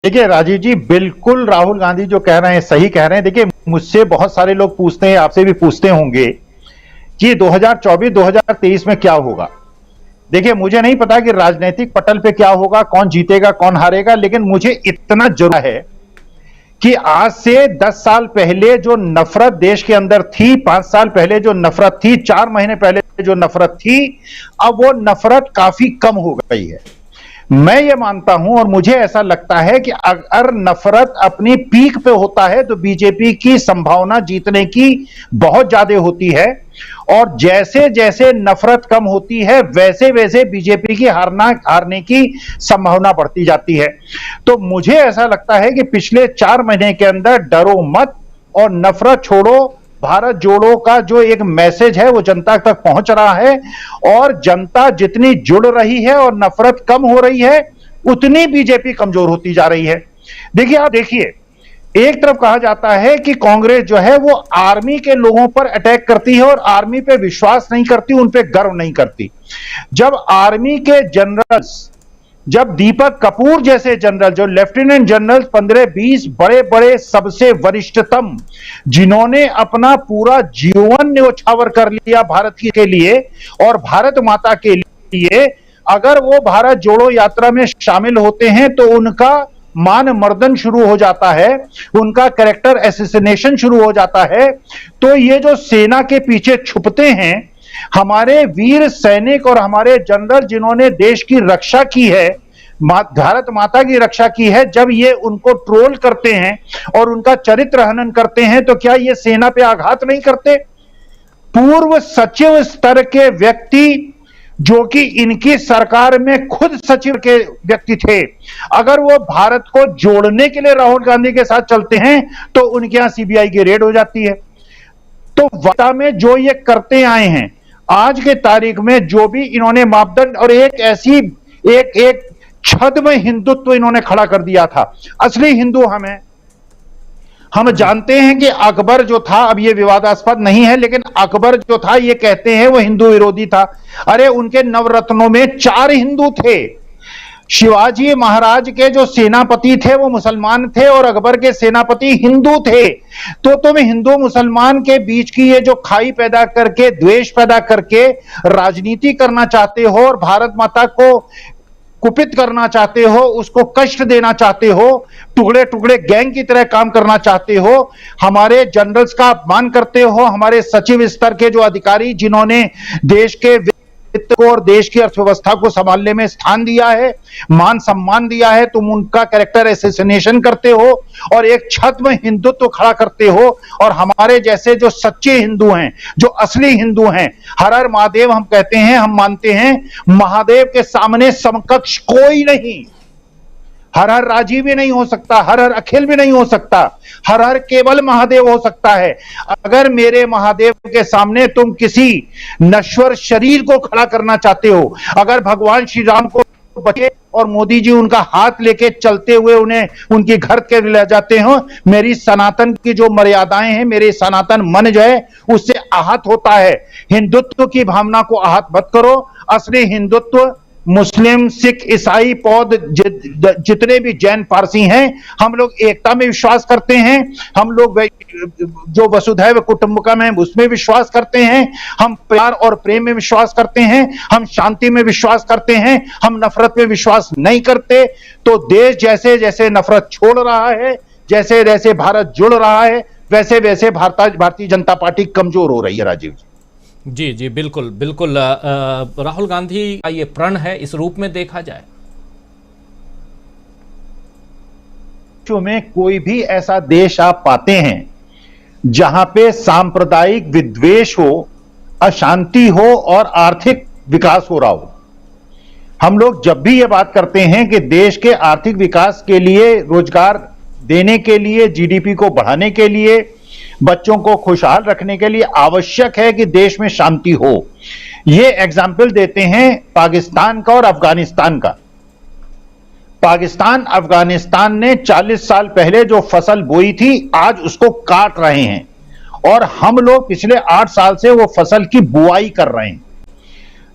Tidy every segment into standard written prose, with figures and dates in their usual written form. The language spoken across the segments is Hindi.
देखिए राजीव जी, बिल्कुल राहुल गांधी जो कह रहे हैं सही कह रहे हैं। देखिए, मुझसे बहुत सारे लोग पूछते हैं, आपसे भी पूछते होंगे कि 2024-2023 में क्या होगा। देखिए, मुझे नहीं पता कि राजनीतिक पटल पे क्या होगा, कौन जीतेगा कौन हारेगा, लेकिन मुझे इतना जरूर है कि आज से 10 साल पहले जो नफरत देश के अंदर थी, 5 साल पहले जो नफरत थी, 4 महीने पहले जो नफरत थी, अब वो नफरत काफी कम हो गई है। मैं ये मानता हूं और मुझे ऐसा लगता है कि अगर नफरत अपनी पीक पे होता है तो बीजेपी की संभावना जीतने की बहुत ज्यादा होती है, और जैसे जैसे नफरत कम होती है वैसे वैसे बीजेपी की हारने की संभावना बढ़ती जाती है। तो मुझे ऐसा लगता है कि पिछले 4 महीने के अंदर डरो मत और नफरत छोड़ो, भारत जोड़ो का जो एक मैसेज है वो जनता तक पहुंच रहा है, और जनता जितनी जुड़ रही है और नफरत कम हो रही है उतनी बीजेपी कमजोर होती जा रही है। देखिए, आप देखिए, एक तरफ कहा जाता है कि कांग्रेस जो है वो आर्मी के लोगों पर अटैक करती है और आर्मी पे विश्वास नहीं करती, उन पे गर्व नहीं करती। जब आर्मी के जनरल्स, जब दीपक कपूर जैसे जनरल, जो लेफ्टिनेंट जनरल 15-20 बड़े बड़े सबसे वरिष्ठतम, जिन्होंने अपना पूरा जीवन न्योछावर कर लिया भारत के लिए और भारत माता के लिए, अगर वो भारत जोड़ो यात्रा में शामिल होते हैं तो उनका मान मर्दन शुरू हो जाता है, उनका कैरेक्टर एसेसिनेशन शुरू हो जाता है। तो ये जो सेना के पीछे छुपते हैं हमारे वीर सैनिक और हमारे जनरल, जिन्होंने देश की रक्षा की है, भारत माता की रक्षा की है, जब ये उनको ट्रोल करते हैं और उनका चरित्र हनन करते हैं तो क्या ये सेना पे आघात नहीं करते? पूर्व सचिव स्तर के व्यक्ति जो कि इनकी सरकार में खुद सचिव के व्यक्ति थे, अगर वो भारत को जोड़ने के लिए राहुल गांधी के साथ चलते हैं तो उनके यहां सीबीआई की रेड हो जाती है। तो वार्ता में जो ये करते आए हैं, आज के तारीख में जो भी इन्होंने मापदंड और एक ऐसी एक छद्म हिंदुत्व इन्होंने खड़ा कर दिया था। असली हिंदू हम जानते हैं कि अकबर जो था, अब ये विवादास्पद नहीं है, लेकिन अकबर जो था ये कहते हैं वो हिंदू विरोधी था। अरे उनके नवरत्नों में 4 हिंदू थे। शिवाजी महाराज के जो सेनापति थे वो मुसलमान थे और अकबर के सेनापति हिंदू थे। तो तुम हिंदू मुसलमान के बीच की ये जो खाई पैदा करके, द्वेष पैदा करके राजनीति करना चाहते हो और भारत माता को कुपित करना चाहते हो, उसको कष्ट देना चाहते हो, टुकड़े टुकड़े गैंग की तरह काम करना चाहते हो, हमारे जनरल्स का अपमान करते हो, हमारे सचिव स्तर के जो अधिकारी जिन्होंने देश के वित्त को और देश की अर्थव्यवस्था को संभालने में स्थान दिया है, मान सम्मान दिया है, तुम उनका कैरेक्टर एसेसिनेशन करते हो और एक छद्म हिंदुत्व खड़ा करते हो। और हमारे जैसे जो सच्चे हिंदू हैं, जो असली हिंदू हैं, हर हर महादेव हम कहते हैं, हम मानते हैं महादेव के सामने समकक्ष कोई नहीं। हर हर राजीव भी नहीं हो सकता, हर हर अखिल भी नहीं हो सकता, हर हर केवल महादेव हो सकता है। अगर मेरे महादेव के सामने तुम किसी नश्वर शरीर को खड़ा करना चाहते हो, अगर भगवान श्री राम को बचे और मोदी जी उनका हाथ लेके चलते हुए उन्हें उनके घर के ले जाते हो, मेरी सनातन की जो मर्यादाएं हैं, मेरे सनातन मन जो है उससे आहत होता है। हिंदुत्व की भावना को आहत मत करो। असली हिंदुत्व मुस्लिम, सिख, ईसाई, बौद्ध, जितने भी जैन, पारसी हैं, हम लोग एकता में विश्वास करते हैं। हम लोग जो वसुधैव कुटुंबकम है उसमें विश्वास करते हैं। हम प्यार और प्रेम में विश्वास करते हैं। हम शांति में विश्वास करते हैं। हम नफरत में विश्वास नहीं करते। तो देश जैसे जैसे नफरत छोड़ रहा है, जैसे जैसे भारत जुड़ रहा है, वैसे वैसे भारतीय जनता पार्टी कमजोर हो रही है। राजीव जी जी, बिल्कुल बिल्कुल। राहुल गांधी का ये प्रण है, इस रूप में देखा जाए में कोई भी ऐसा देश आप पाते हैं जहां पे सांप्रदायिक विद्वेष हो, अशांति हो और आर्थिक विकास हो रहा हो। हम लोग जब भी ये बात करते हैं कि देश के आर्थिक विकास के लिए, रोजगार देने के लिए, जीडीपी को बढ़ाने के लिए, बच्चों को खुशहाल रखने के लिए आवश्यक है कि देश में शांति हो। ये एग्जाम्पल देते हैं पाकिस्तान का और अफगानिस्तान का। पाकिस्तान अफगानिस्तान ने 40 साल पहले जो फसल बोई थी, आज उसको काट रहे हैं और हम लोग पिछले 8 साल से वो फसल की बुआई कर रहे हैं।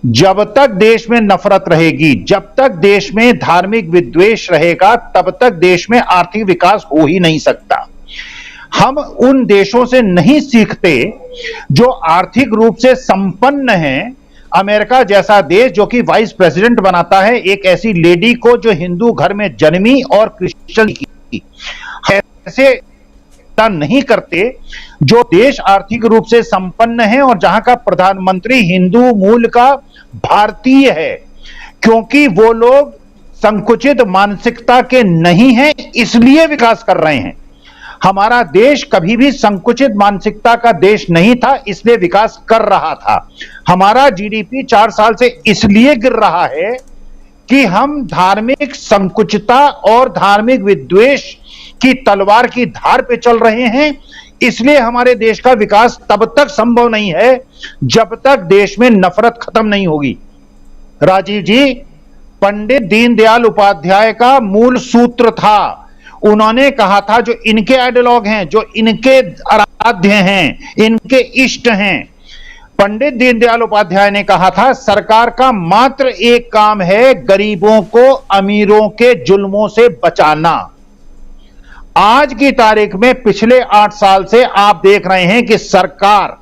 जब तक देश में नफरत रहेगी, जब तक देश में धार्मिक विद्वेष रहेगा, तब तक देश में आर्थिक विकास हो ही नहीं सकता। हम उन देशों से नहीं सीखते जो आर्थिक रूप से संपन्न हैं। अमेरिका जैसा देश जो कि वाइस प्रेसिडेंट बनाता है एक ऐसी लेडी को जो हिंदू घर में जन्मी और क्रिश्चियन की, ऐसे नहीं करते। जो देश आर्थिक रूप से संपन्न है और जहां का प्रधानमंत्री हिंदू मूल का भारतीय है, क्योंकि वो लोग संकुचित मानसिकता के नहीं हैं, इसलिए विकास कर रहे हैं। हमारा देश कभी भी संकुचित मानसिकता का देश नहीं था, इसलिए विकास कर रहा था। हमारा जीडीपी 4 साल से इसलिए गिर रहा है कि हम धार्मिक संकुचितता और धार्मिक विद्वेष की तलवार की धार पे चल रहे हैं। इसलिए हमारे देश का विकास तब तक संभव नहीं है जब तक देश में नफरत खत्म नहीं होगी। राजीव जी, पंडित दीनदयाल उपाध्याय का मूल सूत्र था, उन्होंने कहा था जो इनके आइडियोलॉग हैं, जो इनके आराध्य हैं, इनके इष्ट हैं, पंडित दीनदयाल उपाध्याय ने कहा था सरकार का मात्र एक काम है गरीबों को अमीरों के जुल्मों से बचाना। आज की तारीख में पिछले 8 साल से आप देख रहे हैं कि सरकार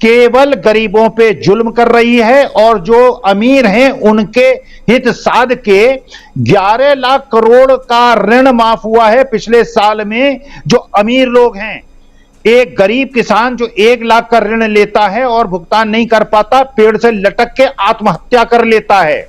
केवल गरीबों पे जुल्म कर रही है और जो अमीर हैं उनके हित साध के 11 लाख करोड़ का ऋण माफ हुआ है पिछले साल में। जो अमीर लोग हैं, एक गरीब किसान जो 1 लाख का ऋण लेता है और भुगतान नहीं कर पाता, पेड़ से लटक के आत्महत्या कर लेता है,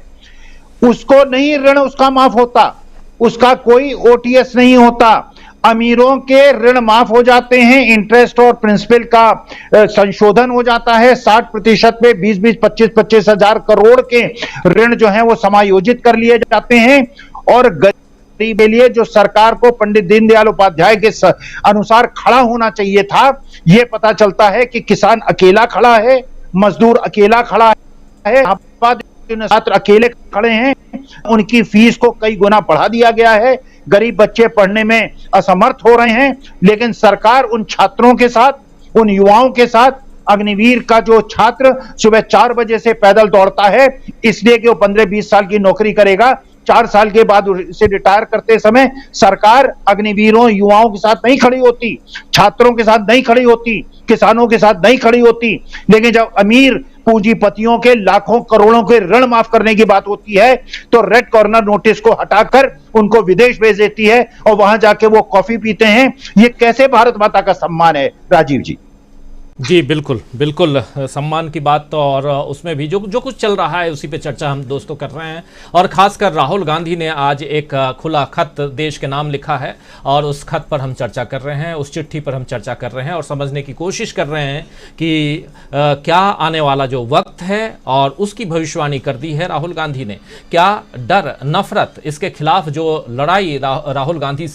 उसको नहीं ऋण उसका माफ होता, उसका कोई ओटीएस नहीं होता। अमीरों के ऋण माफ हो जाते हैं, इंटरेस्ट और प्रिंसिपल का संशोधन हो जाता है, 60% पे 20-20, 25-25 हजार करोड़ के ऋण जो हैं वो समायोजित कर लिए जाते हैं। और गरीब के लिए जो सरकार को पंडित दीनदयाल उपाध्याय के अनुसार खड़ा होना चाहिए था, यह पता चलता है कि किसान अकेला खड़ा है, मजदूर अकेला खड़ा है, छात्र अकेले खड़े हैं, उनकी फीस को कई गुना बढ़ा दिया गया है, गरीब बच्चे पढ़ने में असमर्थ हो रहे हैं। लेकिन सरकार उन छात्रों के साथ, उन युवाओं के साथ, अग्निवीर का जो छात्र सुबह 4 बजे से पैदल दौड़ता है इसलिए कि वो 15-20 साल की नौकरी करेगा, 4 साल के बाद उसे रिटायर करते समय सरकार अग्निवीरों युवाओं के साथ नहीं खड़ी होती, छात्रों के साथ नहीं खड़ी होती, किसानों के साथ नहीं खड़ी होती। लेकिन जब अमीर पूंजीपतियों के लाखों करोड़ों के ऋण माफ करने की बात होती है तो रेड कॉर्नर नोटिस को हटाकर उनको विदेश भेज देती है और वहां जाके वो कॉफी पीते हैं। ये कैसे भारत माता का सम्मान है राजीव जी? जी बिल्कुल बिल्कुल, सम्मान की बात तो, और उसमें भी जो कुछ चल रहा है उसी पे चर्चा हम दोस्तों कर रहे हैं। और खासकर राहुल गांधी ने आज एक खुला खत देश के नाम लिखा है और उस खत पर हम चर्चा कर रहे हैं, उस चिट्ठी पर हम चर्चा कर रहे हैं और समझने की कोशिश कर रहे हैं कि क्या आने वाला जो वक्त है और उसकी भविष्यवाणी कर दी है राहुल गांधी ने। क्या डर, नफरत, इसके खिलाफ जो लड़ाई राहुल गांधी